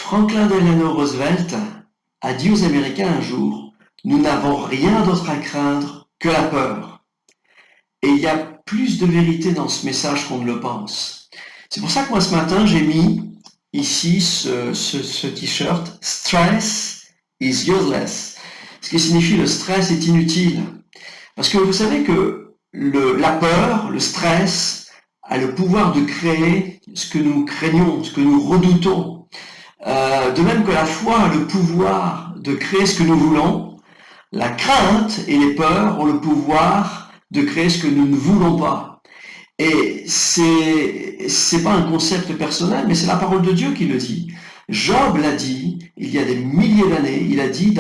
Franklin Delano Roosevelt a dit aux Américains un jour « Nous n'avons rien d'autre à craindre que la peur ». Et il y a plus de vérité dans ce message qu'on ne le pense. C'est pour ça que moi ce matin j'ai mis ici ce t-shirt « Stress is useless », ce qui signifie le stress est inutile. Parce que vous savez que la peur, le stress, a le pouvoir de créer ce que nous craignons, ce que nous redoutons. De même que la foi a le pouvoir de créer ce que nous voulons, la crainte et les peurs ont le pouvoir de créer ce que nous ne voulons pas. Et c'est pas un concept personnel, mais c'est la parole de Dieu qui le dit. Job l'a dit il y a des milliers d'années, il a dit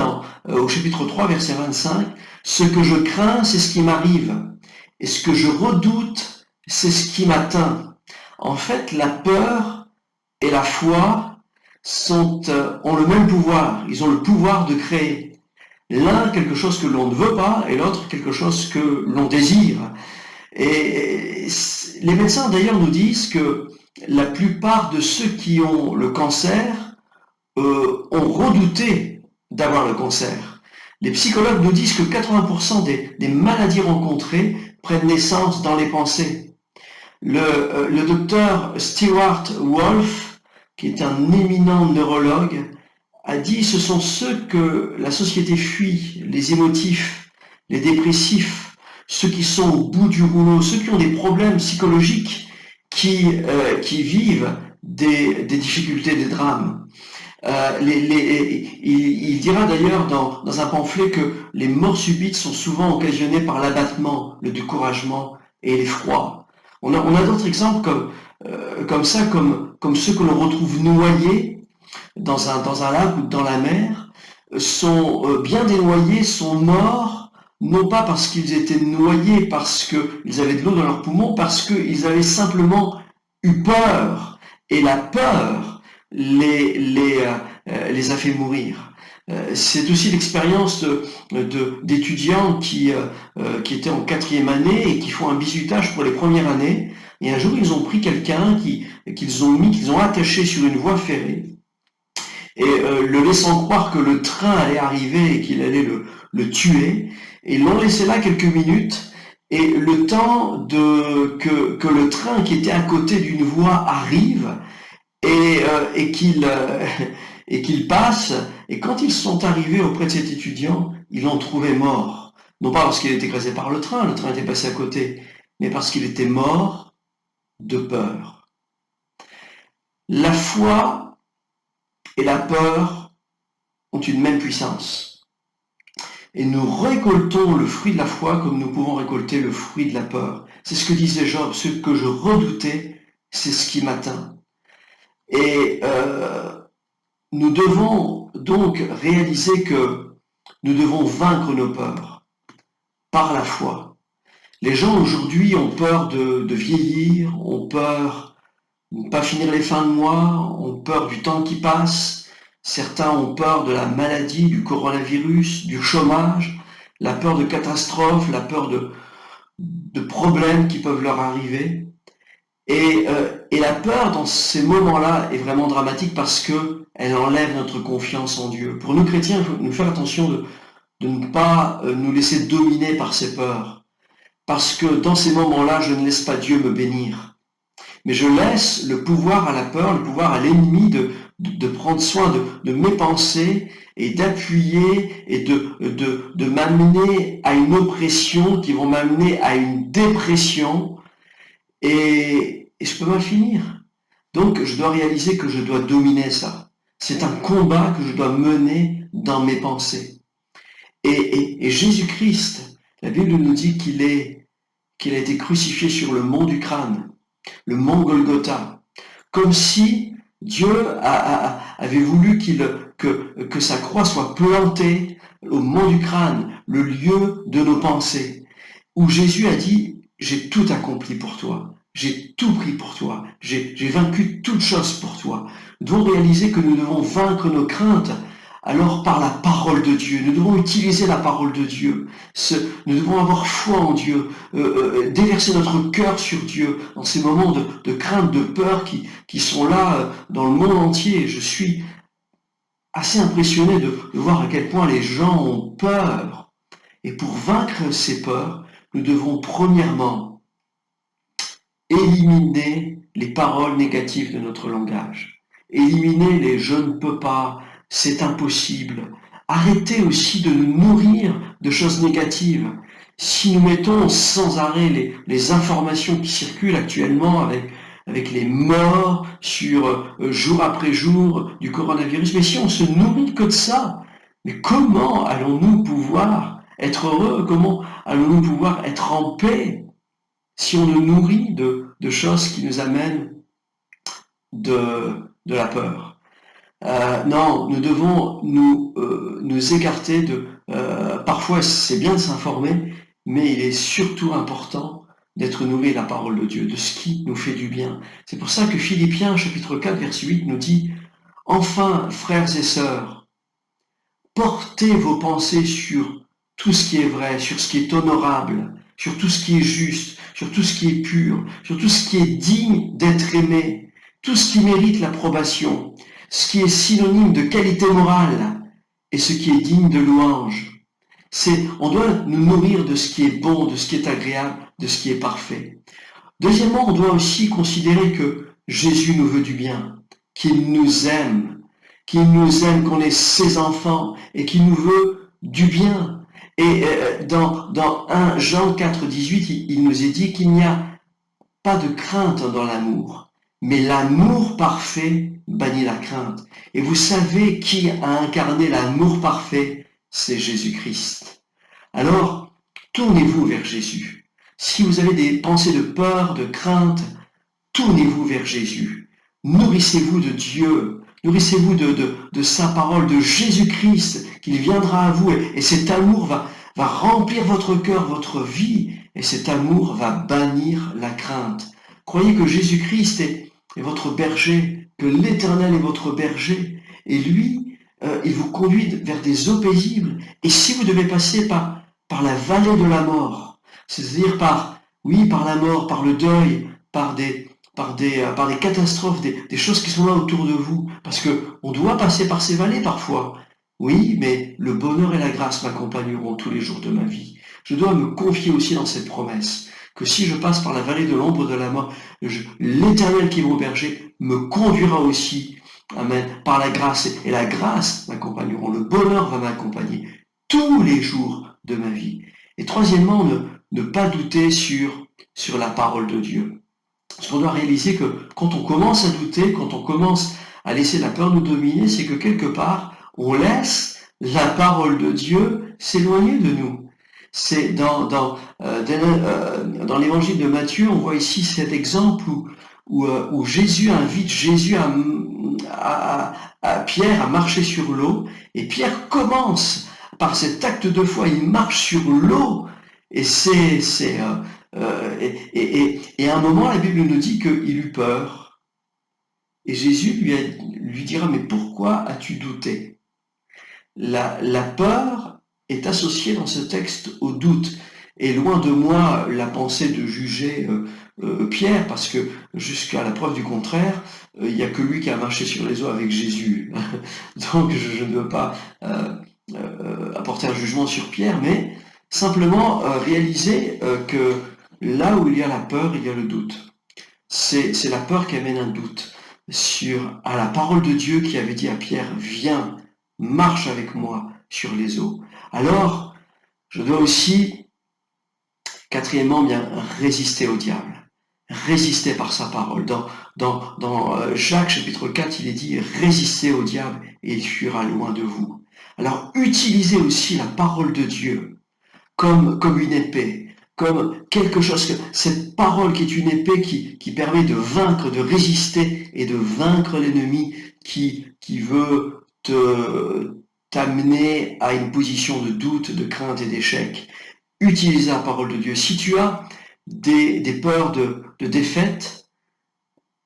au chapitre 3, verset 25, « Ce que je crains, c'est ce qui m'arrive, et ce que je redoute, c'est ce qui m'atteint. » En fait, la peur et la foi ont le même pouvoir, ils ont le pouvoir de créer. L'un quelque chose que l'on ne veut pas, et l'autre quelque chose que l'on désire. Et les médecins d'ailleurs nous disent que la plupart de ceux qui ont le cancer ont redouté d'avoir le cancer. Les psychologues nous disent que 80% des maladies rencontrées prennent naissance dans les pensées. Le docteur Stewart Wolf, qui est un éminent neurologue, a dit ce sont ceux que la société fuit, les émotifs, les dépressifs, ceux qui sont au bout du rouleau, ceux qui ont des problèmes psychologiques, qui vivent des difficultés, des drames. Il dira d'ailleurs dans un pamphlet que les morts subites sont souvent occasionnées par l'abattement, le découragement et l'effroi. On a d'autres exemples comme ça, comme ceux que l'on retrouve noyés dans un lac ou dans la mer, sont bien des noyés, sont morts, non pas parce qu'ils étaient noyés, parce qu'ils avaient de l'eau dans leurs poumons, parce qu'ils avaient simplement eu peur. Et la peur les a fait mourir. C'est aussi l'expérience d'étudiants qui étaient en 4e année et qui font un bizutage pour les premières années. Et un jour, ils ont pris quelqu'un qu'ils ont attaché sur une voie ferrée. Et le laissant croire que le train allait arriver et qu'il allait le tuer. Et ils l'ont laissé là quelques minutes. Et le temps que le train qui était à côté d'une voie arrive et qu'il passe, et quand ils sont arrivés auprès de cet étudiant, ils l'ont trouvé mort. Non pas parce qu'il était écrasé par le train était passé à côté, mais parce qu'il était mort de peur. La foi et la peur ont une même puissance. Et nous récoltons le fruit de la foi comme nous pouvons récolter le fruit de la peur. C'est ce que disait Job, ce que je redoutais, c'est ce qui m'atteint. Et nous devons donc réaliser que nous devons vaincre nos peurs par la foi. Les gens aujourd'hui ont peur de vieillir, ont peur de ne pas finir les fins de mois, ont peur du temps qui passe. Certains ont peur de la maladie, du coronavirus, du chômage, la peur de catastrophes, la peur de problèmes qui peuvent leur arriver. Et la peur dans ces moments-là est vraiment dramatique parce qu'elle enlève notre confiance en Dieu. Pour nous chrétiens, il faut nous faire attention de ne pas nous laisser dominer par ces peurs. Parce que dans ces moments-là, je ne laisse pas Dieu me bénir. Mais je laisse le pouvoir à la peur, le pouvoir à l'ennemi de prendre soin de mes pensées et d'appuyer et de m'amener à une oppression qui vont m'amener à une dépression et je peux mal finir. Donc je dois réaliser que je dois dominer ça. C'est un combat que je dois mener dans mes pensées. Et Jésus-Christ, la Bible nous dit qu'il a été crucifié sur le mont du crâne, le mont Golgotha, comme si Dieu avait voulu que sa croix soit plantée au mont du crâne, le lieu de nos pensées, où Jésus a dit « J'ai tout accompli pour toi, j'ai tout pris pour toi, j'ai vaincu toute chose pour toi ». Nous devons réaliser que nous devons vaincre nos craintes alors par la parole de Dieu. Nous devons utiliser la parole de Dieu. Nous devons avoir foi en Dieu, déverser notre cœur sur Dieu dans ces moments de crainte, de peur qui sont là dans le monde entier. Je suis assez impressionné de voir à quel point les gens ont peur. Et pour vaincre ces peurs, nous devons premièrement éliminer les paroles négatives de notre langage. Éliminer les je ne peux pas, c'est impossible. Arrêter aussi de nous nourrir de choses négatives. Si nous mettons sans arrêt les informations qui circulent actuellement avec les morts sur jour après jour du coronavirus, mais si on se nourrit que de ça, mais comment allons-nous pouvoir être heureux? Comment allons-nous pouvoir être en paix si on nous nourrit de choses qui nous amènent de la peur? Non, nous devons nous écarter de... parfois, c'est bien de s'informer, mais il est surtout important d'être nourri de la parole de Dieu, de ce qui nous fait du bien. C'est pour ça que Philippiens, chapitre 4, verset 8, nous dit « Enfin, frères et sœurs, portez vos pensées sur tout ce qui est vrai, sur ce qui est honorable, sur tout ce qui est juste, sur tout ce qui est pur, sur tout ce qui est digne d'être aimé, tout ce qui mérite l'approbation, ce qui est synonyme de qualité morale et ce qui est digne de louange. » On doit nous nourrir de ce qui est bon, de ce qui est agréable, de ce qui est parfait. Deuxièmement, on doit aussi considérer que Jésus nous veut du bien, qu'il nous aime, qu'on est ses enfants et qu'il nous veut du bien. Et dans 1 Jean 4, 18, il nous est dit qu'il n'y a pas de crainte dans l'amour, mais l'amour parfait bannit la crainte. Et vous savez qui a incarné l'amour parfait? C'est Jésus-Christ. Alors, tournez-vous vers Jésus. Si vous avez des pensées de peur, de crainte, tournez-vous vers Jésus. Nourrissez-vous de Dieu. Nourrissez-vous de sa parole, de Jésus-Christ, qu'il viendra à vous. Et cet amour va remplir votre cœur, votre vie. Et cet amour va bannir la crainte. Croyez que Jésus-Christ est votre berger, que l'Éternel est votre berger. Et lui, il vous conduit vers des eaux paisibles. Et si vous devez passer par la vallée de la mort, c'est-à-dire par la mort, par le deuil, par des catastrophes, des choses qui sont là autour de vous, parce que on doit passer par ces vallées parfois. Oui, mais le bonheur et la grâce m'accompagneront tous les jours de ma vie. Je dois me confier aussi dans cette promesse, que si je passe par la vallée de l'ombre de la mort, l'Éternel qui est mon berger me conduira aussi. Amen. Par la grâce, et la grâce m'accompagneront, le bonheur va m'accompagner tous les jours de ma vie. Et troisièmement, ne pas douter sur la parole de Dieu. Parce qu'on doit réaliser que quand on commence à douter, quand on commence à laisser la peur nous dominer, c'est que quelque part, on laisse la parole de Dieu s'éloigner de nous. C'est dans l'évangile de Matthieu, on voit ici cet exemple où Jésus invite à Pierre à marcher sur l'eau, et Pierre commence par cet acte de foi, il marche sur l'eau, et à un moment la Bible nous dit qu'il eut peur, et Jésus lui dira mais pourquoi as-tu douté? La peur est associée dans ce texte au doute, et loin de moi la pensée de juger Pierre, parce que jusqu'à la preuve du contraire, il n'y a que lui qui a marché sur les eaux avec Jésus. Donc je ne veux pas apporter un jugement sur Pierre, mais simplement réaliser que là où il y a la peur, il y a le doute. C'est la peur qui amène un doute à la parole de Dieu qui avait dit à Pierre, viens, marche avec moi sur les eaux. Alors, je dois aussi, quatrièmement, bien résister au diable. Résister par sa parole. Dans Jacques chapitre 4, il est dit « Résistez au diable et il fuira loin de vous ». Alors utilisez aussi la parole de Dieu comme une épée, comme quelque chose, cette parole qui est une épée qui permet de vaincre, de résister et de vaincre l'ennemi qui veut t'amener à une position de doute, de crainte et d'échec. Utilisez la parole de Dieu. Si tu as des peurs de défaite,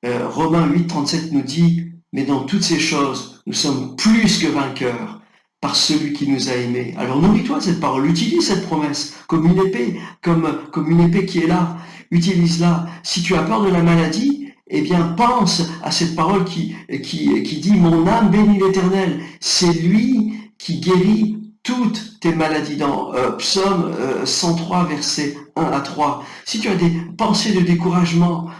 Romains 8, 37 nous dit « Mais dans toutes ces choses, nous sommes plus que vainqueurs par celui qui nous a aimés. » Alors nourris-toi de cette parole, utilise cette promesse comme une épée, comme une épée qui est là. Utilise-la. Si tu as peur de la maladie, eh bien, pense à cette parole qui dit « Mon âme bénit l'Éternel ». C'est lui qui guérit toutes tes maladies dans Psaume 103, versets 1 à 3. Si tu as des pensées de découragement,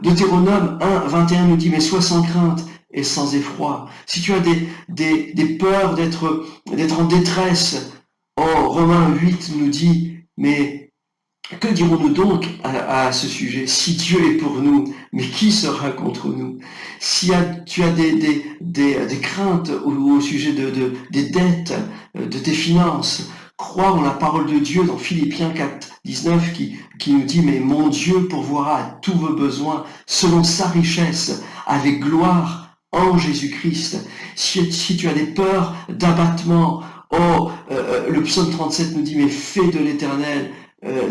Deutéronome 1, 21 nous dit « Mais sois sans crainte et sans effroi ». Si tu as des peurs d'être en détresse, Romains 8 nous dit « Mais que dirons-nous donc à ce sujet? Si Dieu est pour nous, mais qui sera contre nous? Si tu as des craintes au sujet des dettes, de tes finances, crois en la parole de Dieu dans Philippiens 4, 19 qui nous dit « Mais mon Dieu pourvoira à tous vos besoins selon sa richesse, avec gloire en Jésus-Christ. » Si tu as des peurs d'abattement, le psaume 37 nous dit « Mais fais de l'Éternel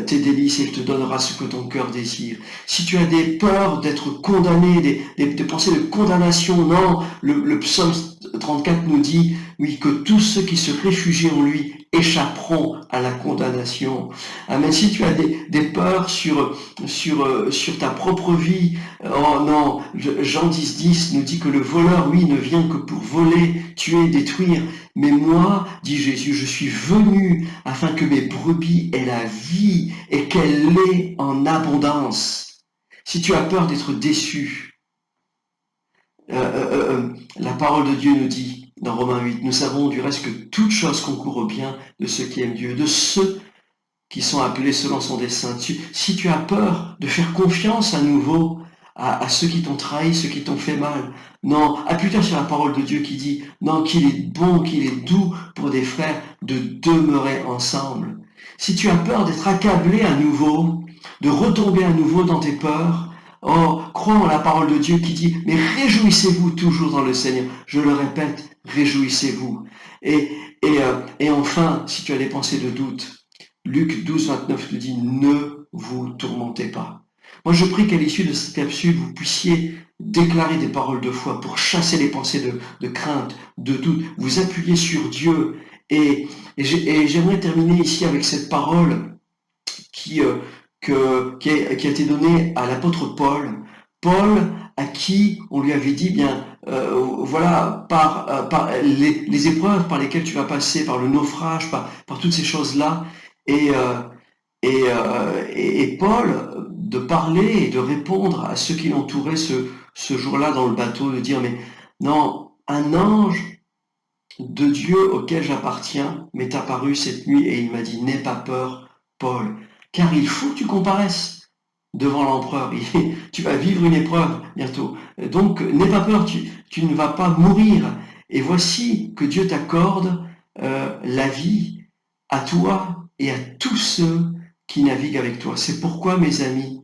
tes délices et il te donnera ce que ton cœur désire. » Si tu as des peurs d'être condamné, des pensées de condamnation, non, le psaume 34 nous dit oui, que tous ceux qui se réfugient en lui échapperont à la condamnation. Amen. Si tu as des peurs sur ta propre vie, oh non, Jean 10 nous dit que le voleur, oui, ne vient que pour voler, tuer, détruire. Mais moi, dit Jésus, je suis venu afin que mes brebis aient la vie et qu'elle l'ait en abondance. Si tu as peur d'être déçu, la parole de Dieu nous dit dans Romains 8, nous savons du reste que toute chose concourt au bien de ceux qui aiment Dieu, de ceux qui sont appelés selon son dessein. Si tu as peur de faire confiance à nouveau à ceux qui t'ont trahi, ceux qui t'ont fait mal, non, appuie-toi sur la parole de Dieu qui dit, non, qu'il est bon, qu'il est doux pour des frères de demeurer ensemble. Si tu as peur d'être accablé à nouveau, de retomber à nouveau dans tes peurs, crois en la parole de Dieu qui dit, mais réjouissez-vous toujours dans le Seigneur. Je le répète, réjouissez-vous. Et enfin, si tu as des pensées de doute, Luc 12, 29 te dit, ne vous tourmentez pas. Moi, je prie qu'à l'issue de cette capsule, vous puissiez déclarer des paroles de foi pour chasser les pensées de crainte, de doute, vous appuyer sur Dieu. Et j'aimerais terminer ici avec cette parole qui a été donnée à l'apôtre Paul. Paul, à qui on lui avait dit, bien, voilà, par les épreuves par lesquelles tu vas passer, par le naufrage, par toutes ces choses-là, et Paul, de parler et de répondre à ceux qui l'entouraient ce jour-là dans le bateau, de dire, mais non, un ange de Dieu auquel j'appartiens m'est apparu cette nuit et il m'a dit, n'aie pas peur, Paul, car il faut que tu comparaisses devant l'empereur. Tu vas vivre une épreuve bientôt. Donc, n'aie pas peur, tu ne vas pas mourir. Et voici que Dieu t'accorde la vie à toi et à tous ceux qui naviguent avec toi. C'est pourquoi, mes amis,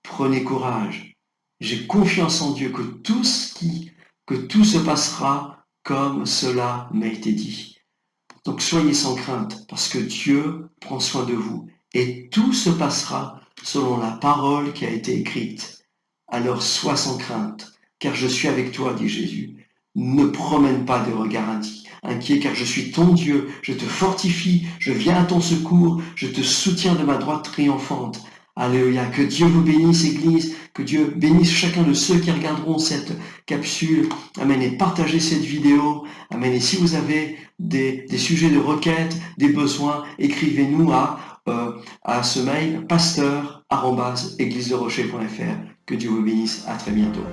prenez courage. J'ai confiance en Dieu que tout se passera comme cela m'a été dit. Donc soyez sans crainte, parce que Dieu prend soin de vous. Et tout se passera selon la parole qui a été écrite. Alors sois sans crainte, car je suis avec toi, dit Jésus. Ne promène pas de regard inquiet, car je suis ton Dieu, je te fortifie, je viens à ton secours, je te soutiens de ma droite triomphante. Alléluia, que Dieu vous bénisse, Église, que Dieu bénisse chacun de ceux qui regarderont cette capsule. Amen, et partagez cette vidéo. Amen, et si vous avez des sujets de requête, des besoins, écrivez-nous à ce mail pasteur@églisederocher.fr. Que Dieu vous bénisse, à très bientôt.